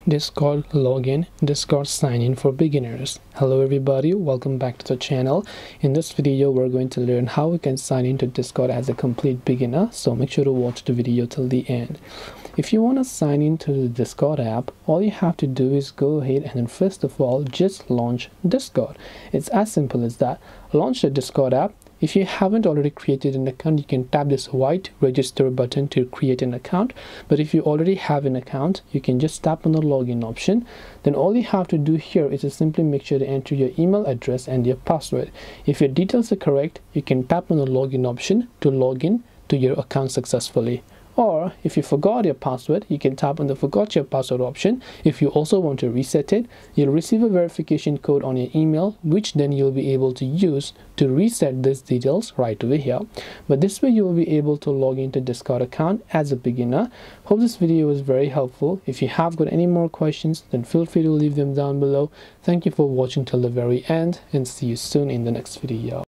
Discord login, Discord sign in for beginners. Hello everybody, welcome back to the channel. In this video we're going to learn how we can sign into Discord as a complete beginner, so make sure to watch the video till the end. If you want to sign into the Discord app, all you have to do is go ahead and then first of all just launch Discord. It's as simple as that. Launch the Discord app. If you haven't already created an account, you can tap this white register button to create an account. But if you already have an account, you can just tap on the login option. Then all you have to do here is to simply make sure to enter your email address and your password. If your details are correct, you can tap on the login option to log in to your account successfully. Or if you forgot your password, you can tap on the forgot your password option. If you also want to reset it, you'll receive a verification code on your email, which then you'll be able to use to reset these details right over here. But this way you'll be able to log into Discord account as a beginner. Hope this video was very helpful. If you have got any more questions, then feel free to leave them down below. Thank you for watching till the very end and see you soon in the next video.